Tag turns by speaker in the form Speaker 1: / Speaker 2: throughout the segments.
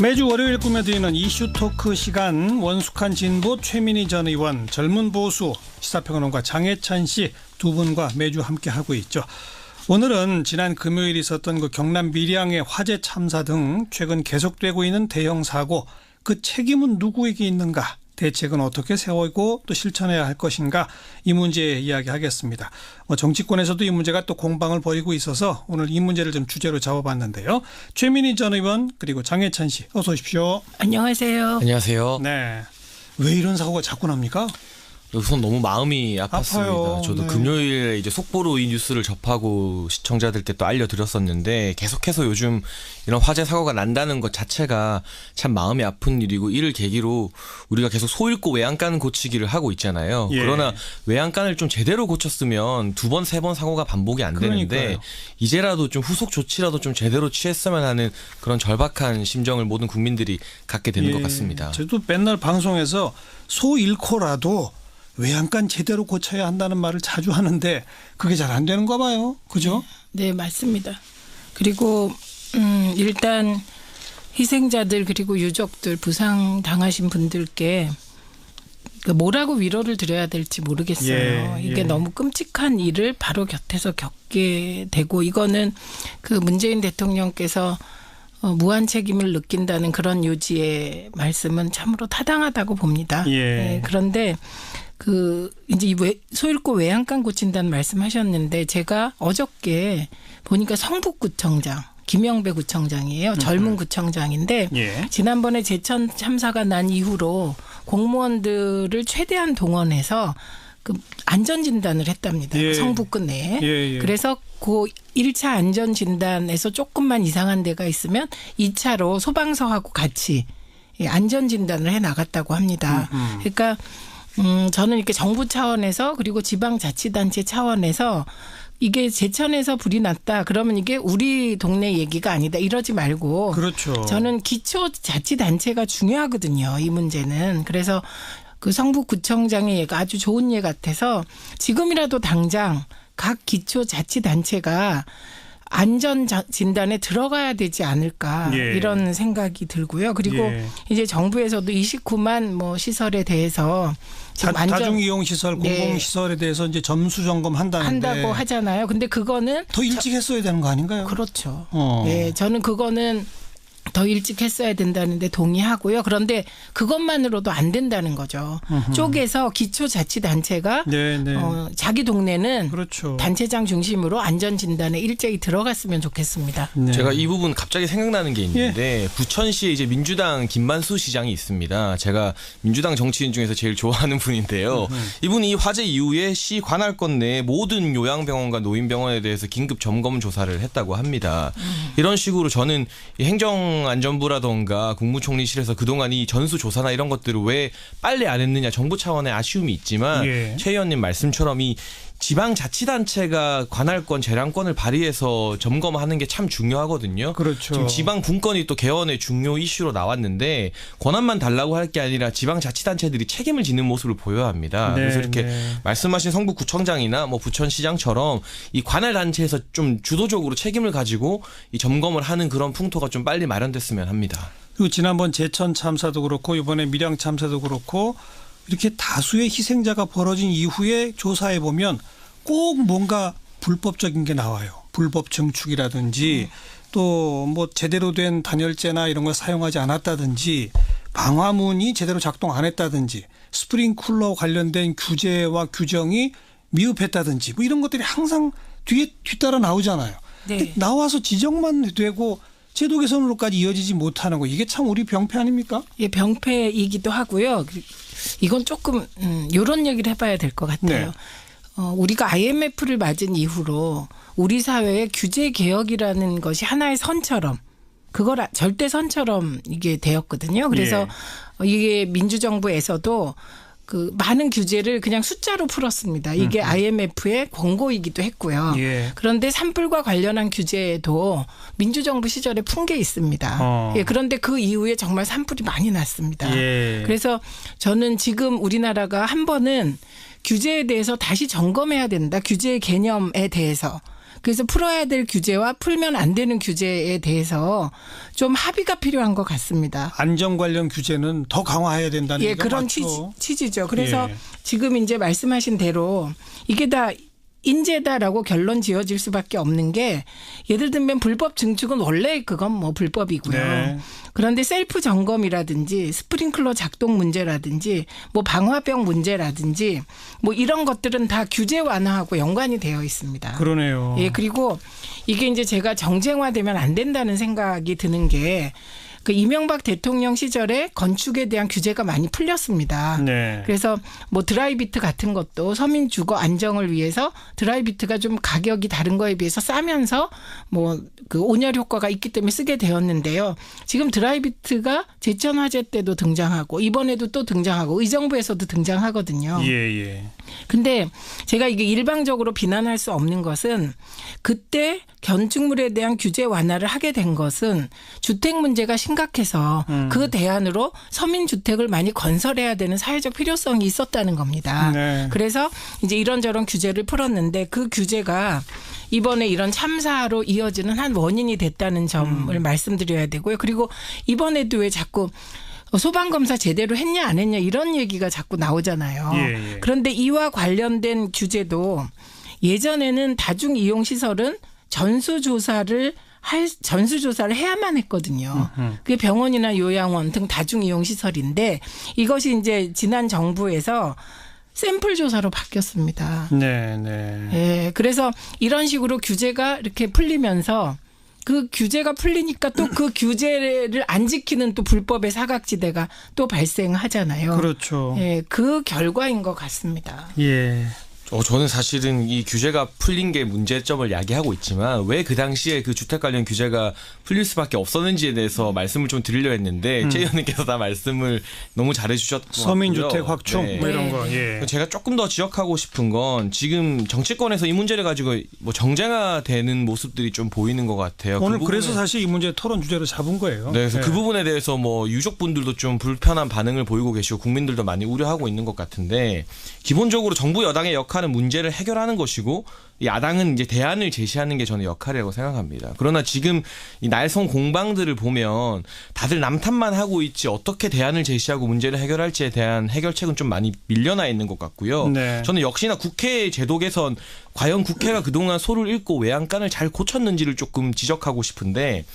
Speaker 1: 매주 월요일 꾸며드리는 이슈 토크 시간, 원숙한 진보, 최민희 전 의원, 젊은 보수 시사평론가 장혜찬 씨 두 분과 매주 함께하고 있죠. 오늘은 지난 금요일 있었던 그 경남 밀양의 화재 참사 등 최근 계속되고 있는 대형 사고, 그 책임은 누구에게 있는가, 대책은 어떻게 세우고 또 실천해야 할 것인가, 이 문제 이야기하겠습니다. 정치권에서도 이 문제가 또 공방을 벌이고 있어서 오늘 이 문제를 좀 주제로 잡아봤는데요. 최민희 전 의원 그리고 장혜찬 씨 어서 오십시오.
Speaker 2: 안녕하세요.
Speaker 3: 안녕하세요.
Speaker 1: 네. 왜 이런 사고가 자꾸 납니까?
Speaker 3: 우선 너무 마음이 아팠습니다.
Speaker 1: 아파요.
Speaker 3: 저도
Speaker 1: 네.
Speaker 3: 금요일에 이제 속보로 이 뉴스를 접하고 시청자들께 또 알려드렸었는데, 계속해서 요즘 이런 화재 사고가 난다는 것 자체가 참 마음이 아픈 일이고, 이를 계기로 우리가 계속 소잃고 외양간 고치기를 하고 있잖아요.
Speaker 1: 예.
Speaker 3: 그러나 외양간을 좀 제대로 고쳤으면 두 번, 세 번 사고가 반복이 안 되는데,
Speaker 1: 그러니까요.
Speaker 3: 이제라도 좀 후속 조치라도 좀 제대로 취했으면 하는 그런 절박한 심정을 모든 국민들이 갖게 되는 것 같습니다.
Speaker 1: 저도 맨날 방송에서 소 잃고라도 외양간 제대로 고쳐야 한다는 말을 자주 하는데 그게 잘 안 되는가 봐요. 그죠?
Speaker 2: 네, 맞습니다. 그리고 일단 희생자들 그리고 유족들, 부상 당하신 분들께 뭐라고 위로를 드려야 될지 모르겠어요. 이게 너무 끔찍한 일을 바로 곁에서 겪게 되고, 이거는 그 문재인 대통령께서 무한 책임을 느낀다는 그런 요지의 말씀은 참으로 타당하다고 봅니다. 네, 그런데 이제 소잃고 외양간 고친다는 말씀하셨는데, 제가 어저께 보니까 성북구청장 김영배 구청장이에요. 젊은 구청장인데 지난번에 제천 참사가 난 이후로 공무원들을 최대한 동원해서 그 안전진단을 했답니다. 성북구 내에. 그래서 그 1차 안전진단에서 조금만 이상한 데가 있으면 2차로 소방서하고 같이 안전진단을 해 나갔다고 합니다. 그러니까 저는 이렇게 정부 차원에서 그리고 지방자치단체 차원에서 이게 제천에서 불이 났다 그러면 이게 우리 동네 얘기가 아니다 이러지 말고,
Speaker 1: 그렇죠.
Speaker 2: 저는 기초자치단체가 중요하거든요. 이 문제는. 그래서 그 성북구청장의 예가 아주 좋은 예 같아서 지금이라도 당장 각 기초자치단체가 안전진단에 들어가야 되지 않을까, 이런 생각이 들고요. 그리고 이제 정부에서도 29만 뭐 시설에 대해서
Speaker 1: 다중이용시설, 공공시설에 대해서 이제 점수 점검한다고
Speaker 2: 하잖아요. 근데 그거는
Speaker 1: 더 일찍 했어야 되는 거 아닌가요?
Speaker 2: 그렇죠. 네, 저는 그거는 더 일찍 했어야 된다는데 동의하고요. 그런데 그것만으로도 안 된다는 거죠. 쪼개서 기초자치단체가 자기 동네는
Speaker 1: 그렇죠.
Speaker 2: 단체장 중심으로 안전진단에 일제히 들어갔으면 좋겠습니다.
Speaker 3: 제가 이 부분 갑자기 생각나는 게 있는데, 부천시에 이제 민주당 김만수 시장이 있습니다. 제가 민주당 정치인 중에서 제일 좋아하는 분인데요. 이분이 이 화재 이후에 시 관할권 내 모든 요양병원과 노인병원에 대해서 긴급 점검 조사를 했다고 합니다. 이런 식으로 저는 행정안전부라던가 국무총리실에서 그동안 이 전수조사나 이런 것들을 왜 빨리 안 했느냐, 정부 차원의 아쉬움이 있지만 최 의원님 말씀처럼 이 지방자치단체가 관할권, 재량권을 발휘해서 점검하는 게 참 중요하거든요.
Speaker 1: 그렇죠.
Speaker 3: 지금 지방분권이 또 개헌의 중요 이슈로 나왔는데, 권한만 달라고 할 게 아니라 지방자치단체들이 책임을 지는 모습을 보여야 합니다. 그래서 이렇게 말씀하신 성북구청장이나 뭐 부천시장처럼 이 관할단체에서 좀 주도적으로 책임을 가지고 이 점검을 하는 그런 풍토가 좀 빨리 마련됐으면 합니다.
Speaker 1: 그리고 지난번 제천 참사도 그렇고 이번에 밀양 참사도 그렇고 이렇게 다수의 희생자가 벌어진 이후에 조사해 보면 꼭 뭔가 불법적인 게 나와요. 불법 증축이라든지 또 뭐 제대로 된 단열재나 이런 걸 사용하지 않았다든지, 방화문이 제대로 작동 안 했다든지, 스프링쿨러 관련된 규제와 규정이 미흡했다든지, 뭐 이런 것들이 항상 뒤따라 나오잖아요. 근데 나와서 지적만 되고 제도 개선으로까지 이어지지 못하는 거, 이게 참 우리 병폐 아닙니까?
Speaker 2: 예, 병폐이기도 하고요. 이건 조금 이런 얘기를 해봐야 될 것 같아요. 우리가 IMF를 맞은 이후로 우리 사회의 규제 개혁이라는 것이 하나의 선처럼, 그걸 절대선처럼 이게 되었거든요. 그래서 이게 민주정부에서도 그 많은 규제를 그냥 숫자로 풀었습니다. 이게 IMF의 권고이기도 했고요. 그런데 산불과 관련한 규제도 민주정부 시절에 푼 게 있습니다. 그런데 그 이후에 정말 산불이 많이 났습니다. 그래서 저는 지금 우리나라가 한 번은 규제에 대해서 다시 점검해야 된다. 규제의 개념에 대해서. 그래서 풀어야 될 규제와 풀면 안 되는 규제에 대해서 좀 합의가 필요한 것 같습니다.
Speaker 1: 안전 관련 규제는 더 강화해야 된다는 얘기가
Speaker 2: 그런
Speaker 1: 맞죠.
Speaker 2: 취지죠. 그래서
Speaker 1: 예.
Speaker 2: 지금 이제 말씀하신 대로 이게 다 인재다라고 결론 지어질 수밖에 없는 게 예를 들면 불법 증축은 원래 그건 뭐 불법이고요.
Speaker 1: 네.
Speaker 2: 그런데 셀프 점검이라든지 스프링클러 작동 문제라든지 뭐 방화벽 문제라든지 뭐 이런 것들은 다 규제 완화하고 연관이 되어 있습니다.
Speaker 1: 그러네요.
Speaker 2: 예, 그리고 이게 이제 제가 정쟁화되면 안 된다는 생각이 드는 게 그 이명박 대통령 시절에 건축에 대한 규제가 많이 풀렸습니다.
Speaker 1: 네.
Speaker 2: 그래서 뭐 드라이비트 같은 것도 서민 주거 안정을 위해서 드라이비트가 좀 가격이 다른 거에 비해서 싸면서 뭐 그 온열 효과가 있기 때문에 쓰게 되었는데요. 지금 드라이비트가 제천 화재 때도 등장하고 이번에도 또 등장하고 의정부에서도 등장하거든요.
Speaker 1: 예.
Speaker 2: 근데 제가 이게 일방적으로 비난할 수 없는 것은 그때 건축물에 대한 규제 완화를 하게 된 것은 주택 문제가 심각해서 그 대안으로 서민주택을 많이 건설해야 되는 사회적 필요성이 있었다는 겁니다.
Speaker 1: 네.
Speaker 2: 그래서 이제 이런저런 규제를 풀었는데 그 규제가 이번에 이런 참사로 이어지는 한 원인이 됐다는 점을 말씀드려야 되고요. 그리고 이번에도 왜 자꾸 소방검사 제대로 했냐 안 했냐 이런 얘기가 자꾸 나오잖아요.
Speaker 1: 예.
Speaker 2: 그런데 이와 관련된 규제도 예전에는 다중이용시설은 전수조사를 해야만 했거든요. 그게 병원이나 요양원 등 다중이용시설인데 이것이 이제 지난 정부에서 샘플 조사로 바뀌었습니다.
Speaker 1: 네.
Speaker 2: 예, 그래서 이런 식으로 규제가 이렇게 풀리면서 그 규제가 풀리니까 또 그 규제를 안 지키는 또 불법의 사각지대가 또 발생하잖아요.
Speaker 1: 그렇죠.
Speaker 2: 예, 그 결과인 것 같습니다.
Speaker 1: 예.
Speaker 3: 저는 사실은 이 규제가 풀린 게 문제점을 야기하고 있지만 왜 그 당시에 그 주택 관련 규제가 풀릴 수밖에 없었는지에 대해서 말씀을 좀 드리려 했는데 최 의원님께서 다 말씀을 너무 잘해 주셨고
Speaker 1: 서민주택 확충
Speaker 3: 네.
Speaker 1: 뭐 이런 거. 예.
Speaker 3: 제가 조금 더 지적하고 싶은 건 지금 정치권에서 이 문제를 가지고 뭐 정쟁화되는 모습들이 좀 보이는 것 같아요.
Speaker 1: 오늘
Speaker 3: 그
Speaker 1: 그래서 사실 이 문제 토론 주제로 잡은 거예요.
Speaker 3: 네, 그래서
Speaker 1: 예.
Speaker 3: 그 부분에 대해서 뭐 유족분들도 좀 불편한 반응을 보이고 계시고 국민들도 많이 우려하고 있는 것 같은데 기본적으로 정부 여당의 역할은 문제를 해결하는 것이고 야당은 이제 대안을 제시하는 게 저는 역할이라고 생각합니다. 그러나 지금 이 날성 공방들을 보면 다들 남탓만 하고 있지 어떻게 대안을 제시하고 문제를 해결할지에 대한 해결책은 좀 많이 밀려나 있는 것 같고요.
Speaker 1: 네.
Speaker 3: 저는 역시나 국회 제도 개선 과연 국회가 그동안 소를 읽고 외양간을 잘 고쳤는지를 조금 지적하고 싶은데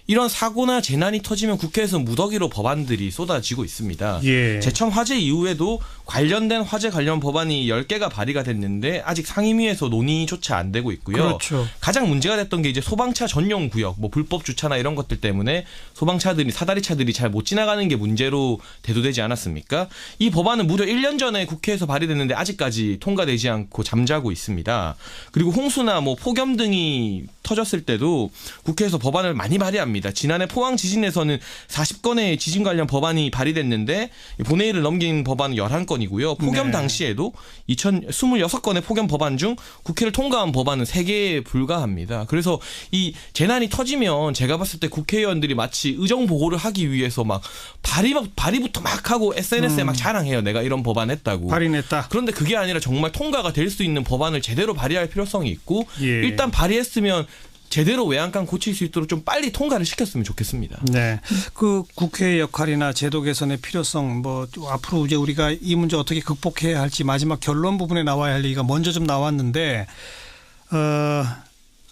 Speaker 3: 이런 사고나 재난이 터지면 국회에서 무더기로 법안들이 쏟아지고 있습니다.
Speaker 1: 예.
Speaker 3: 제천 화재 이후에도 관련된 화재 관련 법안이 10개가 발의가 됐는데 아직 상임위에서 논의조차 안 되고 있고요.
Speaker 1: 그렇죠.
Speaker 3: 가장 문제가 됐던 게 이제 소방차 전용 구역, 뭐 불법 주차나 이런 것들 때문에 소방차들이 사다리차들이 잘 못 지나가는 게 문제로 대두되지 않았습니까? 이 법안은 무려 1년 전에 국회에서 발의됐는데 아직까지 통과되지 않고 잠자고 있습니다. 그리고 홍수나 뭐 폭염 등이 터졌을 때도 국회에서 법안을 많이 발의합니다. 지난해 포항 지진에서는 40건의 지진 관련 법안이 발의됐는데 본회의를 넘긴 법안은 11건이고요. 폭염
Speaker 1: 네.
Speaker 3: 당시에도 26건의 폭염 법안 중 국회를 통과한 법안은 3개에 불과합니다. 그래서 이 재난이 터지면 제가 봤을 때 국회의원들이 마치 의정 보호를 하기 위해서 막 발의부터 막 하고 SNS에 막 자랑해요. 내가 이런 법안 했다고.
Speaker 1: 발의냈다.
Speaker 3: 그런데 그게 아니라 정말 통과가 될 수 있는 법안을 제대로 발의할 필요성이 있고
Speaker 1: 예.
Speaker 3: 일단 발의했으면 제대로 외양간 고칠 수 있도록 좀 빨리 통과를 시켰으면 좋겠습니다.
Speaker 1: 네. 그 국회의 역할이나 제도 개선의 필요성 뭐 앞으로 이제 우리가 이 문제 어떻게 극복해야 할지 마지막 결론 부분에 나와야 할 얘기가 먼저 좀 나왔는데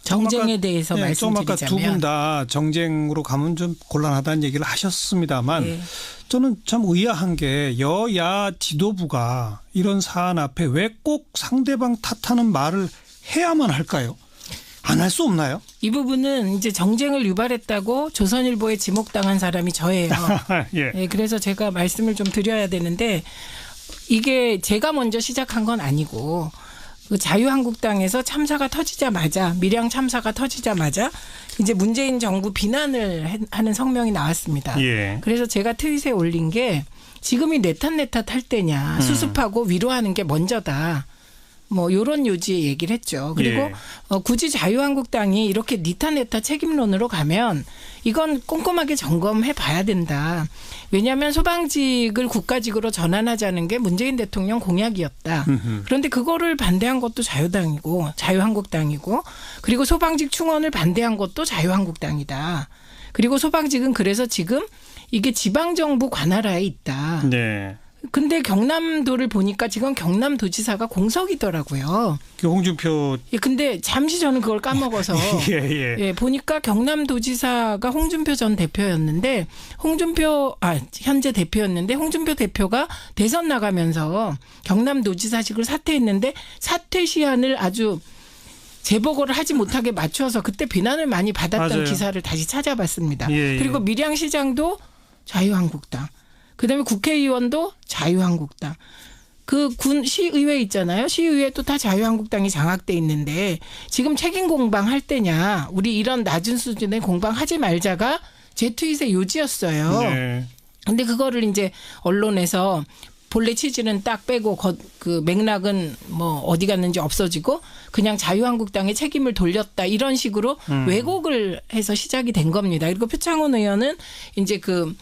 Speaker 2: 정쟁에 대해서
Speaker 1: 좀 아까
Speaker 2: 말씀드리자면
Speaker 1: 두 분 다 정쟁으로 가면 좀 곤란하다는 얘기를 하셨습니다만
Speaker 2: 네.
Speaker 1: 저는 참 의아한 게 여야 지도부가 이런 사안 앞에 왜 꼭 상대방 탓하는 말을 해야만 할까요? 안 할 수 없나요?
Speaker 2: 이 부분은 이제 정쟁을 유발했다고 조선일보에 지목당한 사람이 저예요.
Speaker 1: 예.
Speaker 2: 네, 그래서 제가 말씀을 좀 드려야 되는데 이게 제가 먼저 시작한 건 아니고 그 자유한국당에서 참사가 터지자마자 밀양 참사가 터지자마자 이제 문재인 정부 비난을 하는 성명이 나왔습니다.
Speaker 1: 예.
Speaker 2: 그래서 제가 트윗에 올린 게 지금이 내 탓 할 때냐 수습하고 위로하는 게 먼저다. 뭐 요런 요지의 얘기를 했죠. 그리고
Speaker 1: 예.
Speaker 2: 굳이 자유한국당이 이렇게 니타네타 책임론으로 가면 이건 꼼꼼하게 점검해 봐야 된다. 왜냐하면 소방직을 국가직으로 전환하자는 게 문재인 대통령 공약이었다. 그런데 그거를 반대한 것도 자유당이고 자유한국당이고 그리고 소방직 충원을 반대한 것도 자유한국당이다. 그리고 소방직은 그래서 지금 이게 지방정부 관할하에 있다.
Speaker 1: 네.
Speaker 2: 근데 경남도를 보니까 지금 경남도지사가 공석이더라고요.
Speaker 1: 그 홍준표.
Speaker 2: 예, 근데 잠시 저는 그걸 까먹어서 예, 보니까 경남도지사가 홍준표 전 대표였는데 현재 대표였는데 홍준표 대표가 대선 나가면서 경남도지사직을 사퇴했는데 사퇴 시한을 아주 재보고를 하지 못하게 맞춰서 그때 비난을 많이 받았던
Speaker 1: 맞아요.
Speaker 2: 기사를 다시 찾아봤습니다.
Speaker 1: 예, 예.
Speaker 2: 그리고 밀양시장도 자유한국당. 그다음에 국회의원도 자유한국당. 그 군 시의회 있잖아요. 시의회도 다 자유한국당이 장악돼 있는데 지금 책임 공방 할 때냐. 우리 이런 낮은 수준의 공방 하지 말자가 제 트윗의 요지였어요.
Speaker 1: 네.
Speaker 2: 근데 그거를 이제 언론에서 본래 취지는 딱 빼고 그 맥락은 뭐 어디 갔는지 없어지고 그냥 자유한국당의 책임을 돌렸다 이런 식으로 왜곡을 해서 시작이 된 겁니다. 그리고 표창원 의원은 이제 그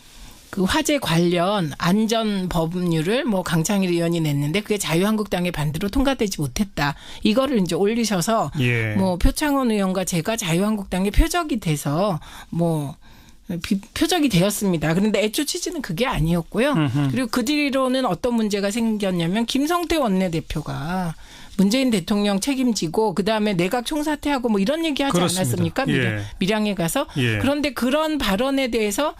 Speaker 2: 화재 관련 안전 법률을 뭐 강창일 의원이 냈는데 그게 자유한국당의 반대로 통과되지 못했다. 이거를 이제 올리셔서
Speaker 1: 예.
Speaker 2: 뭐 표창원 의원과 제가 자유한국당의 표적이 돼서 뭐 표적이 되었습니다. 그런데 애초 취지는 그게 아니었고요. 그리고 그 뒤로는 어떤 문제가 생겼냐면 김성태 원내대표가 문재인 대통령 책임지고 그다음에 내각 총사퇴하고 뭐 이런 얘기하지
Speaker 1: 그렇습니다.
Speaker 2: 않았습니까?
Speaker 1: 예.
Speaker 2: 밀양에 가서.
Speaker 1: 예.
Speaker 2: 그런데 그런 발언에 대해서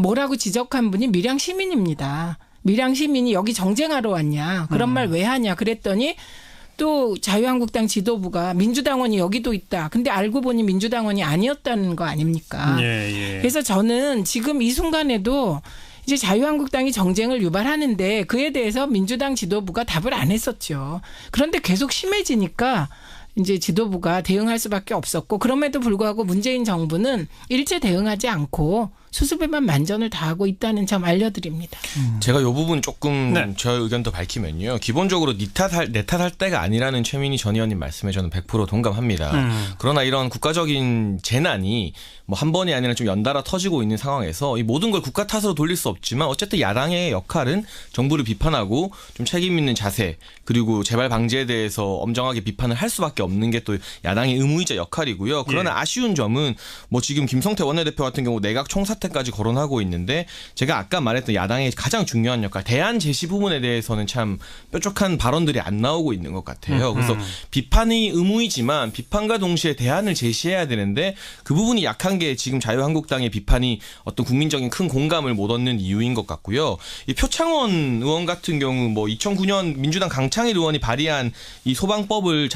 Speaker 2: 뭐라고 지적한 분이 밀양 시민입니다. 밀양 시민이 여기 정쟁하러 왔냐. 그런 말 왜 하냐. 그랬더니 또 자유한국당 지도부가 민주당원이 여기도 있다. 근데 알고 보니 민주당원이 아니었다는 거 아닙니까?
Speaker 1: 예, 예.
Speaker 2: 그래서 저는 지금 이 순간에도 이제 자유한국당이 정쟁을 유발하는데 그에 대해서 민주당 지도부가 답을 안 했었죠. 그런데 계속 심해지니까 이제 지도부가 대응할 수밖에 없었고 그럼에도 불구하고 문재인 정부는 일제 대응하지 않고 수습에만 만전을 다하고 있다는 점 알려드립니다.
Speaker 3: 제가 이 부분 조금
Speaker 1: 네.
Speaker 3: 저의 의견도 밝히면요. 기본적으로 내 탓할 때가 아니라는 최민희 전 의원님 말씀에 저는 100% 동감합니다. 그러나 이런 국가적인 재난이 뭐 한 번이 아니라 좀 연달아 터지고 있는 상황에서 이 모든 걸 국가 탓으로 돌릴 수 없지만 어쨌든 야당의 역할은 정부를 비판하고 좀 책임 있는 자세 그리고 재발 방지에 대해서 엄정하게 비판을 할 수밖에 없는 게 또 야당의 의무이자 역할이고요. 그러나
Speaker 1: 예.
Speaker 3: 아쉬운 점은 뭐 지금 김성태 원내대표 같은 경우 내각 총사퇴까지 거론하고 있는데 제가 아까 말했던 야당의 가장 중요한 역할 대안 제시 부분에 대해서는 참 뾰족한 발언들이 안 나오고 있는 것 같아요. 그래서 비판이 의무이지만 비판과 동시에 대안을 제시해야 되는데 그 부분이 약한 게 지금 자유한국당의 비판이 어떤 국민적인 큰 공감을 못 얻는 이유인 것 같고요. 이 표창원 의원 같은 경우 뭐 2009년 민주당 강창일 의원이 발의한 이 소방법을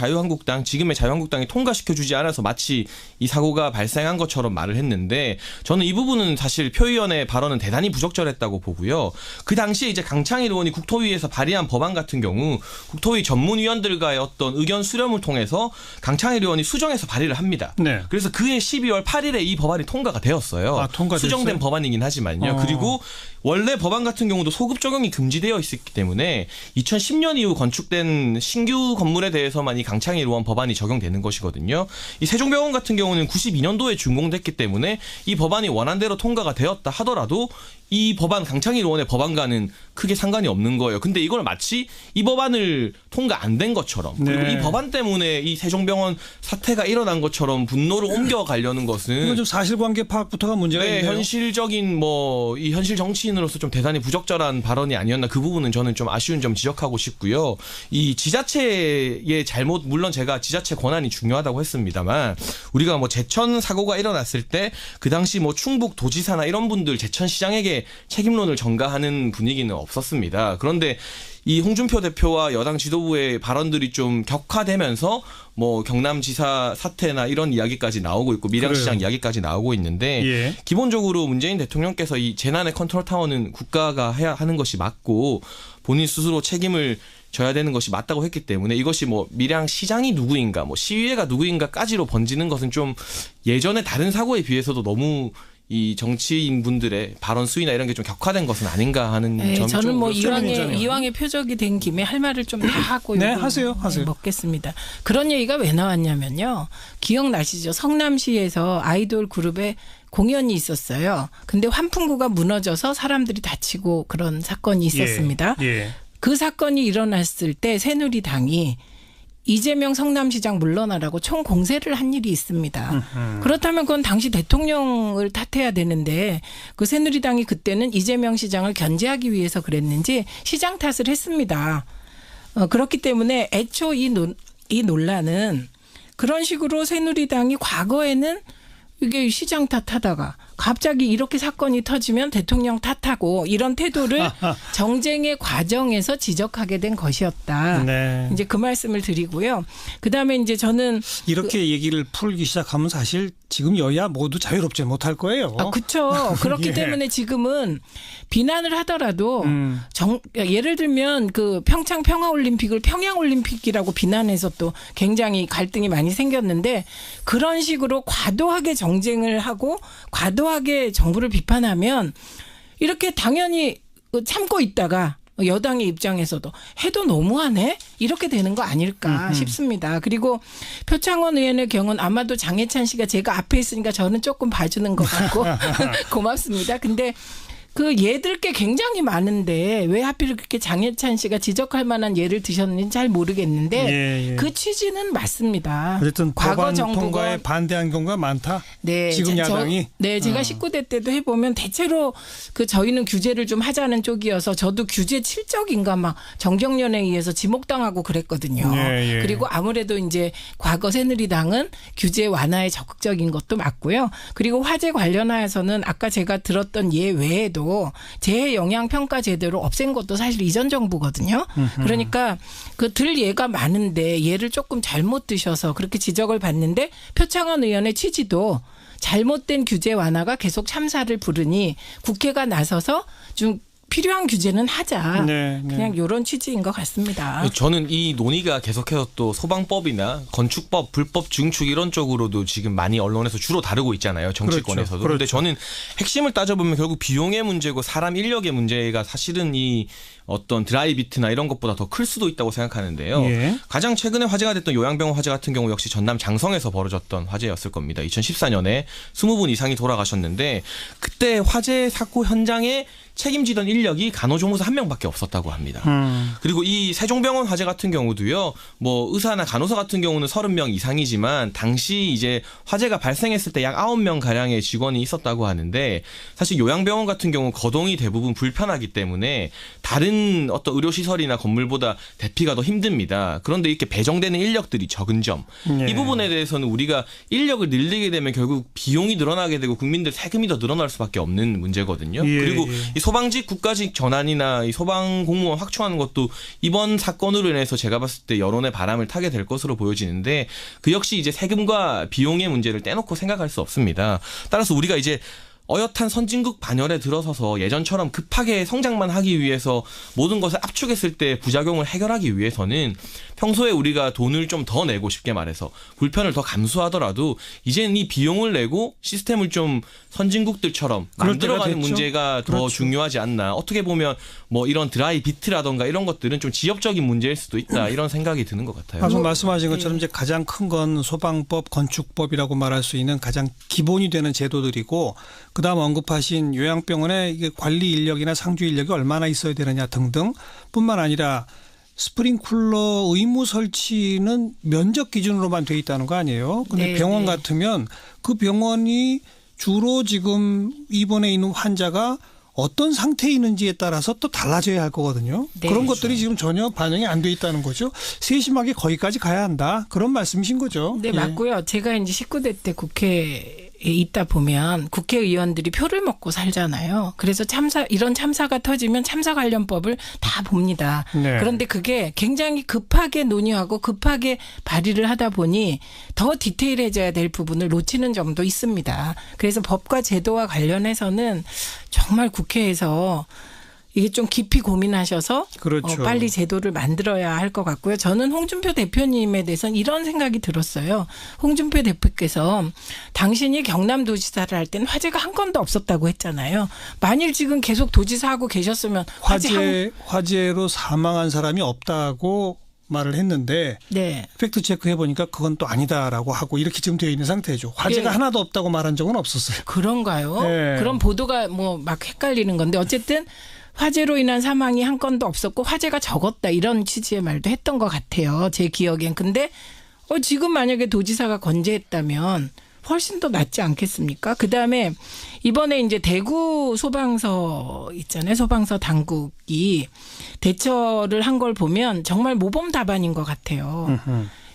Speaker 3: 지금의 자유한국당이 통과시켜주지 않아서 마치 이 사고가 발생한 것처럼 말을 했는데 저는 이 부분은 사실 표 의원의 발언은 대단히 부적절했다고 보고요. 그 당시에 이제 강창일 의원이 국토위에서 발의한 법안 같은 경우 국토위 전문위원들과의 어떤 의견 수렴을 통해서 강창일 의원이 수정해서 발의를 합니다.
Speaker 1: 네.
Speaker 3: 그래서 그해 12월 8일에 이 법안이 통과가 되었어요.
Speaker 1: 아, 통과됐어요?
Speaker 3: 수정된 법안이긴 하지만요. 그리고 원래 법안 같은 경우도 소급 적용이 금지되어 있었기 때문에 2010년 이후 건축된 신규 건물에 대해서만 이 강창일 의원 법안이 적용되는 것이거든요. 이 세종병원 같은 경우는 92년도에 준공됐기 때문에 이 법안이 원안대로 통과가 되었다 하더라도 이 법안 강창일 의원의 법안과는 크게 상관이 없는 거예요. 근데 이걸 마치 이 법안을 통과 안 된 것처럼 그리고
Speaker 1: 네.
Speaker 3: 이 법안 때문에 이 세종병원 사태가 일어난 것처럼 분노를 옮겨가려는 것은
Speaker 1: 이건 좀 사실관계 파악부터가 문제가
Speaker 3: 네,
Speaker 1: 있네요.
Speaker 3: 현실적인 뭐 이 현실 정치인으로서 좀 대단히 부적절한 발언이 아니었나 그 부분은 저는 좀 아쉬운 점 지적하고 싶고요. 이 지자체의 잘못 물론 제가 지자체 권한이 중요하다고 했습니다만 우리가 뭐 제천 사고가 일어났을 때 그 당시 뭐 충북 도지사나 이런 분들 제천시장에게 책임론을 전가하는 분위기는 없었습니다. 그런데 이 홍준표 대표와 여당 지도부의 발언들이 좀 격화되면서 뭐 경남지사 사태나 이런 이야기까지 나오고 있고 밀양시장
Speaker 1: 그래요.
Speaker 3: 이야기까지 나오고 있는데
Speaker 1: 예.
Speaker 3: 기본적으로 문재인 대통령께서 이 재난의 컨트롤 타워는 국가가 해야 하는 것이 맞고 본인 스스로 책임을 져야 되는 것이 맞다고 했기 때문에 이것이 뭐 밀양시장이 누구인가 뭐 시의회가 누구인가까지로 번지는 것은 좀 예전의 다른 사고에 비해서도 너무 이 정치인분들의 발언 수위나 이런 게 좀 격화된 것은 아닌가 하는
Speaker 2: 네,
Speaker 3: 점이
Speaker 2: 저는
Speaker 3: 좀
Speaker 2: 뭐
Speaker 3: 그렇죠.
Speaker 2: 이왕의 표적이 된 김에 할 말을 좀 다 하고
Speaker 1: 네,
Speaker 2: 이거
Speaker 1: 하세요.
Speaker 2: 먹겠습니다. 그런 얘기가 왜 나왔냐면요. 기억나시죠? 성남시에서 아이돌 그룹의 공연이 있었어요. 근데 환풍구가 무너져서 사람들이 다치고 그런 사건이 있었습니다.
Speaker 1: 예.
Speaker 2: 그 사건이 일어났을 때 새누리당이 이재명 성남시장 물러나라고 총공세를 한 일이 있습니다. 그렇다면 그건 당시 대통령을 탓해야 되는데 그 새누리당이 그때는 이재명 시장을 견제하기 위해서 그랬는지 시장 탓을 했습니다. 그렇기 때문에 애초 이 논란은 그런 식으로 새누리당이 과거에는 이게 시장 탓하다가 갑자기 이렇게 사건이 터지면 대통령 탓하고 이런 태도를 정쟁의 과정에서 지적하게 된 것이었다.
Speaker 1: 네.
Speaker 2: 이제 그 말씀을 드리고요. 그다음에 이제 저는
Speaker 1: 이렇게 얘기를 풀기 시작하면 사실 지금 여야 모두 자유롭지 못할 거예요.
Speaker 2: 그렇죠. 그렇기
Speaker 1: 예.
Speaker 2: 때문에 지금은 비난을 하더라도 예를 들면 그 평창 평화올림픽을 평양올림픽이라고 비난해서 또 굉장히 갈등이 많이 생겼는데 그런 식으로 과도하게 정쟁을 하고 과도하게 정부를 비판하면 이렇게 당연히 참고 있다가 여당의 입장에서도 해도 너무하네? 이렇게 되는 거 아닐까 싶습니다. 그리고 표창원 의원의 경우는 아마도 장해찬 씨가 제가 앞에 있으니까 저는 조금 봐주는 것 같고 고맙습니다. 근데 그 예들 게 굉장히 많은데 왜 하필 그렇게 장해찬 씨가 지적할 만한 예를 드셨는지 잘 모르겠는데 그 취지는 맞습니다.
Speaker 1: 어쨌든
Speaker 2: 과거
Speaker 1: 법안
Speaker 2: 정부가
Speaker 1: 통과에 반대한 경우가 많다.
Speaker 2: 네,
Speaker 1: 지금 야당이.
Speaker 2: 제가 19대 때도 해보면 대체로 그 저희는 규제를 좀 하자는 쪽이어서 저도 규제 칠적인가 막 정경련에 의해서 지목당하고 그랬거든요.
Speaker 1: 예.
Speaker 2: 그리고 아무래도 이제 과거 새누리당은 규제 완화에 적극적인 것도 맞고요. 그리고 화재 관련하여서는 아까 제가 들었던 예 외에도 재해 영향 평가 제도를 없앤 것도 사실 이전 정부거든요. 그러니까 그 들 예가 많은데 예를 조금 잘못 드셔서 그렇게 지적을 받는데 표창원 의원의 취지도 잘못된 규제 완화가 계속 참사를 부르니 국회가 나서서 좀 필요한 규제는 하자.
Speaker 1: 네.
Speaker 2: 그냥 이런 취지인 것 같습니다.
Speaker 3: 저는 이 논의가 계속해서 또 소방법이나 건축법, 불법 증축 이런 쪽으로도 지금 많이 언론에서 주로 다루고 있잖아요. 정치권에서도. 그런데 저는 핵심을 따져보면 결국 비용의 문제고 사람 인력의 문제가 사실은 이 어떤 드라이비트나 이런 것보다 더 클 수도 있다고 생각하는데요.
Speaker 1: 예.
Speaker 3: 가장 최근에 화제가 됐던 요양병원 화재 같은 경우 역시 전남 장성에서 벌어졌던 화재였을 겁니다. 2014년에 20분 이상이 돌아가셨는데 그때 화재 사고 현장에 책임지던 인력이 간호조무사 1명밖에 없었다고 합니다. 그리고 이 세종병원 화재 같은 경우도요. 뭐 의사나 간호사 같은 경우는 30명 이상이지만 당시 이제 화재가 발생했을 때 약 9명 가량의 직원이 있었다고 하는데 사실 요양병원 같은 경우 거동이 대부분 불편하기 때문에 다른 어떤 의료시설이나 건물보다 대피가 더 힘듭니다. 그런데 이렇게 배정되는 인력들이 적은 점. 이 부분에 대해서는 우리가 인력을 늘리게 되면 결국 비용이 늘어나게 되고 국민들 세금이 더 늘어날 수밖에 없는 문제거든요. 그리고 이 소방직 국가직 전환이나 이 소방 공무원 확충하는 것도 이번 사건으로 인해서 제가 봤을 때 여론의 바람을 타게 될 것으로 보여지는데 그 역시 이제 세금과 비용의 문제를 떼놓고 생각할 수 없습니다. 따라서 우리가 이제 어엿한 선진국 반열에 들어서서 예전처럼 급하게 성장만 하기 위해서 모든 것을 압축했을 때 부작용을 해결하기 위해서는 평소에 우리가 돈을 좀 더 내고 쉽게 말해서 불편을 더 감수하더라도 이제는 이 비용을 내고 시스템을 좀 선진국들처럼 만들어가는 문제가 더 중요하지 않나. 어떻게 보면 뭐 이런 드라이 비트라던가 이런 것들은 좀 지역적인 문제일 수도 있다. 이런 생각이 드는 것 같아요.
Speaker 1: 방금 말씀하신 것처럼 이제 가장 큰 건 소방법, 건축법이라고 말할 수 있는 가장 기본이 되는 제도들이고 그다음 언급하신 요양병원의 이게 관리 인력이나 상주 인력이 얼마나 있어야 되느냐 등등 뿐만 아니라 스프링쿨러 의무 설치는 면적 기준으로만 돼 있다는 거 아니에요? 근데 병원 같으면 그 병원이 주로 지금 입원해 있는 환자가 어떤 상태에 있는지에 따라서 또 달라져야 할 거거든요. 그런 것들이 지금 전혀 반영이 안 돼 있다는 거죠. 세심하게 거기까지 가야 한다. 그런 말씀이신 거죠.
Speaker 2: 네, 맞고요. 제가 이제 19대 때 국회에 있다 보면 국회의원들이 표를 먹고 살잖아요. 그래서 이런 참사가 터지면 참사 관련법을 다 봅니다. 그런데 그게 굉장히 급하게 논의하고 급하게 발의를 하다 보니 더 디테일해져야 될 부분을 놓치는 점도 있습니다. 그래서 법과 제도와 관련해서는 정말 국회에서 이게 좀 깊이 고민하셔서
Speaker 1: 그렇죠.
Speaker 2: 빨리 제도를 만들어야 할 것 같고요. 저는 홍준표 대표님에 대해서는 이런 생각이 들었어요. 홍준표 대표께서 당신이 경남도지사를 할 때는 화재가 한 건도 없었다고 했잖아요. 만일 지금 계속 도지사하고 계셨으면
Speaker 1: 화재로 사망한 사람이 없다고 말을 했는데
Speaker 2: 네.
Speaker 1: 팩트 체크해 보니까 그건 또 아니다라고 하고 이렇게 지금 되어 있는 상태죠. 화재가
Speaker 2: 예.
Speaker 1: 하나도 없다고 말한 적은 없었어요.
Speaker 2: 그런가요?
Speaker 1: 네.
Speaker 2: 그런 보도가 뭐 막 헷갈리는 건데 어쨌든 화재로 인한 사망이 한 건도 없었고 화재가 적었다 이런 취지의 말도 했던 것 같아요. 제 기억엔. 근데 지금 만약에 도지사가 건재했다면 훨씬 더 낫지 않겠습니까? 그다음에 이번에 이제 대구 소방서 있잖아요. 소방서 당국이 대처를 한 걸 보면 정말 모범 답안인 것 같아요.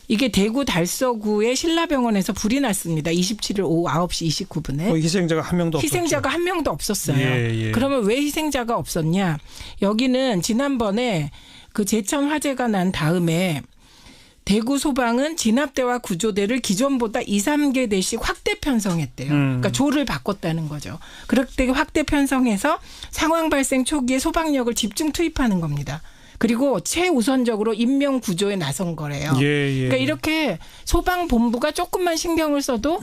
Speaker 2: 이게 대구 달서구의 신라병원에서 불이 났습니다. 27일 오후 9시 29분에.
Speaker 1: 희생자가 한 명도 없었죠.
Speaker 2: 희생자가 한 명도 없었어요.
Speaker 1: 예.
Speaker 2: 그러면 왜 희생자가 없었냐? 여기는 지난번에 그 제천 화재가 난 다음에 대구 소방은 진압대와 구조대를 기존보다 2, 3개 대씩 확대 편성했대요. 그러니까 조를 바꿨다는 거죠. 그렇게 확대 편성해서 상황 발생 초기에 소방력을 집중 투입하는 겁니다. 그리고 최우선적으로 인명 구조에 나선 거래요. 그러니까 이렇게 소방본부가 조금만 신경을 써도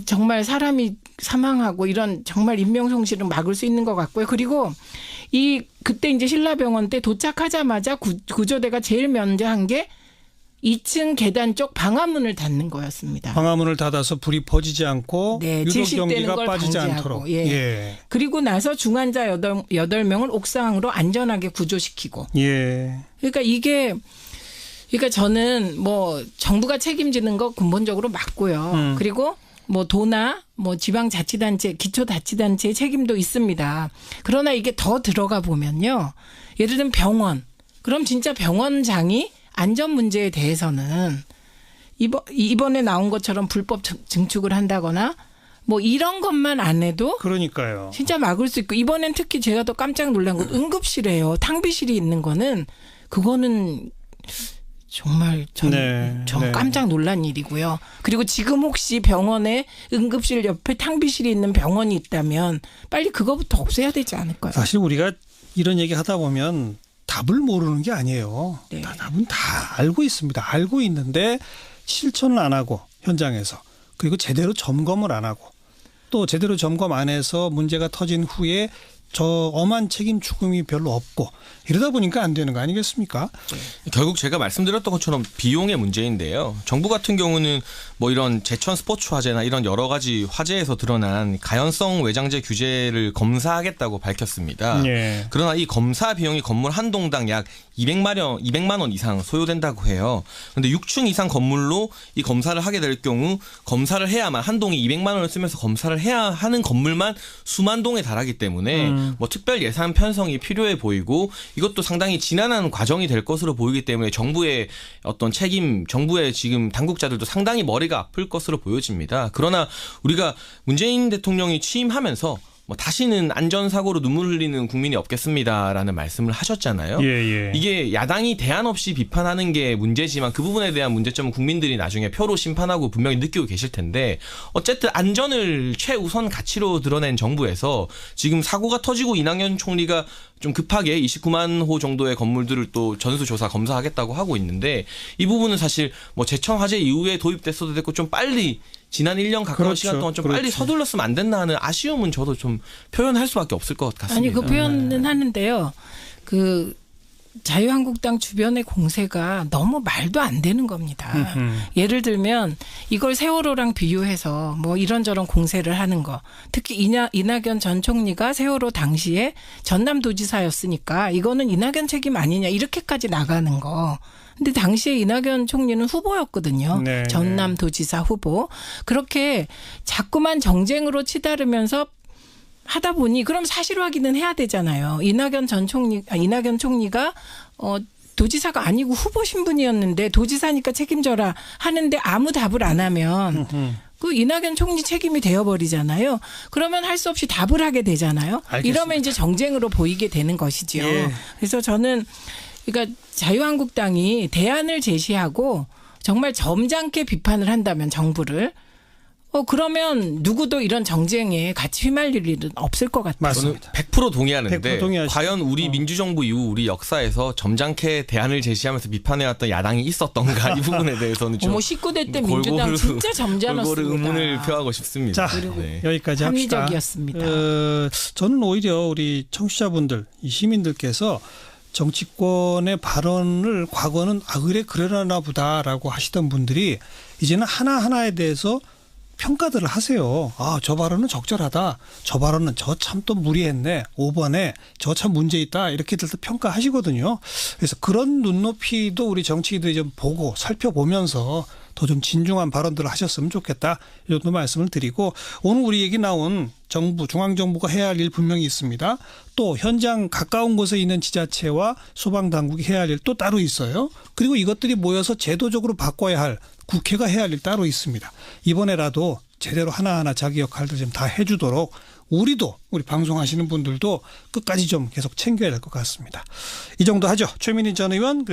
Speaker 2: 정말 사람이 사망하고 이런 정말 인명 손실을 막을 수 있는 것 같고요. 그리고 그때 이제 신라병원 때 도착하자마자 구조대가 제일 먼저 한 게 2층 계단 쪽 방화문을 닫는 거였습니다.
Speaker 1: 방화문을 닫아서 불이 퍼지지 않고
Speaker 2: 네,
Speaker 1: 유독
Speaker 2: 질식되는
Speaker 1: 연기가
Speaker 2: 걸
Speaker 1: 빠지지
Speaker 2: 방지하고,
Speaker 1: 않도록.
Speaker 2: 예. 그리고 나서 중환자 8명을 옥상으로 안전하게 구조시키고.
Speaker 1: 예.
Speaker 2: 그러니까 저는 뭐 정부가 책임지는 거 근본적으로 맞고요. 그리고 뭐 도나 뭐 지방자치단체, 기초자치단체의 책임도 있습니다. 그러나 이게 더 들어가 보면요. 예를 들면 병원. 그럼 진짜 병원장이 안전 문제에 대해서는 이번에 나온 것처럼 불법 증축을 한다거나 뭐 이런 것만 안 해도
Speaker 1: 그러니까요.
Speaker 2: 진짜 막을 수 있고 이번엔 특히 제가 더 깜짝 놀란 건 응급실이에요. 탕비실이 있는 거는 그거는 정말 전 깜짝 놀란 일이고요. 그리고 지금 혹시 병원에 응급실 옆에 탕비실이 있는 병원이 있다면 빨리 그거부터 없애야 되지 않을까요?
Speaker 1: 사실 우리가 이런 얘기 하다 보면 답을 모르는 게 아니에요.
Speaker 2: 네.
Speaker 1: 답은 다 알고 있습니다. 알고 있는데 실천을 안 하고 현장에서 그리고 제대로 점검을 안 하고 또 제대로 점검 안 해서 문제가 터진 후에 저 엄한 책임 추궁이 별로 없고 이러다 보니까 안 되는 거 아니겠습니까?
Speaker 3: 결국 제가 말씀드렸던 것처럼 비용의 문제인데요. 정부 같은 경우는 뭐 이런 제천 스포츠 화재나 이런 여러 가지 화재에서 드러난 가연성 외장재 규제를 검사하겠다고 밝혔습니다.
Speaker 1: 예.
Speaker 3: 그러나 이 검사 비용이 건물 한 동당 약 200만 원 이상 소요된다고 해요. 그런데 6층 이상 건물로 이 검사를 하게 될 경우 검사를 해야만 한 동에 200만 원을 쓰면서 검사를 해야 하는 건물만 수만 동에 달하기 때문에 뭐 특별 예산 편성이 필요해 보이고 이것도 상당히 지난한 과정이 될 것으로 보이기 때문에 정부의 어떤 책임, 정부의 지금 당국자들도 상당히 머리가 아플 것으로 보여집니다. 그러나 우리가 문재인 대통령이 취임하면서 뭐 다시는 안전사고로 눈물 흘리는 국민이 없겠습니다라는 말씀을 하셨잖아요.
Speaker 1: 예.
Speaker 3: 이게 야당이 대안 없이 비판하는 게 문제지만 그 부분에 대한 문제점은 국민들이 나중에 표로 심판하고 분명히 느끼고 계실 텐데 어쨌든 안전을 최우선 가치로 드러낸 정부에서 지금 사고가 터지고 이낙연 총리가 좀 급하게 29만 호 정도의 건물들을 또 전수조사 검사하겠다고 하고 있는데 이 부분은 사실 뭐 제천 화재 이후에 도입됐어도 됐고 좀 빨리 지난 1년 가까운 시간 동안 좀 빨리 서둘렀으면 안 됐나 하는 아쉬움은 저도 좀 표현할 수밖에 없을 것 같습니다.
Speaker 2: 아니 그 표현은 하는데요. 그 자유한국당 주변의 공세가 너무 말도 안 되는 겁니다. 예를 들면 이걸 세월호랑 비유해서 뭐 이런저런 공세를 하는 거. 특히 이낙연 전 총리가 세월호 당시에 전남도지사였으니까 이거는 이낙연 책임 아니냐 이렇게까지 나가는 거. 근데 당시에 이낙연 총리는 후보였거든요.
Speaker 1: 네,
Speaker 2: 전남도지사 후보. 그렇게 자꾸만 정쟁으로 치달으면서 하다 보니 그럼 사실 확인은 해야 되잖아요. 이낙연 총리가 도지사가 아니고 후보 신분이었는데 도지사니까 책임져라 하는데 아무 답을 안 하면 그 이낙연 총리 책임이 되어버리잖아요. 그러면 할 수 없이 답을 하게 되잖아요.
Speaker 1: 알겠습니다.
Speaker 2: 이러면 이제 정쟁으로 보이게 되는 것이죠.
Speaker 1: 예.
Speaker 2: 그래서 저는 그러니까 자유한국당이 대안을 제시하고 정말 점잖게 비판을 한다면 정부를 그러면 누구도 이런 정쟁에 같이 휘말릴 일은 없을 것 같아요.
Speaker 3: 저는
Speaker 1: 맞습니다.
Speaker 3: 100% 동의하는데
Speaker 1: 100% 동의하시죠.
Speaker 3: 과연 우리 민주정부 이후 우리 역사에서 점잖게 대안을 제시하면서 비판해왔던 야당이 있었던가 이 부분에 대해서는 좀
Speaker 2: 19대 때 민주당 진짜 점잖았습니다.
Speaker 3: 골고루 의문을 표하고 싶습니다.
Speaker 1: 자,
Speaker 3: 네.
Speaker 1: 여기까지 합시다.
Speaker 2: 합리적이었습니다.
Speaker 1: 저는 오히려 우리 청취자분들, 이 시민들께서 정치권의 발언을 과거는 그래나 보다라고 하시던 분들이 이제는 하나하나에 대해서 평가들을 하세요. 저 발언은 적절하다. 저 발언은 저 참 또 무리했네. 5번에 저 참 문제 있다. 이렇게들 평가하시거든요. 그래서 그런 눈높이도 우리 정치인들이 좀 보고 살펴보면서 더 좀 진중한 발언들을 하셨으면 좋겠다. 이 정도 말씀을 드리고 오늘 우리 얘기 나온 정부, 중앙정부가 해야 할 일 분명히 있습니다. 또 현장 가까운 곳에 있는 지자체와 소방당국이 해야 할 일 또 따로 있어요. 그리고 이것들이 모여서 제도적으로 바꿔야 할 국회가 해야 할 일 따로 있습니다. 이번에라도 제대로 하나하나 자기 역할들 좀 다 해주도록 우리도 우리 방송하시는 분들도 끝까지 좀 계속 챙겨야 될 것 같습니다. 이 정도 하죠. 최민희 전 의원 그리고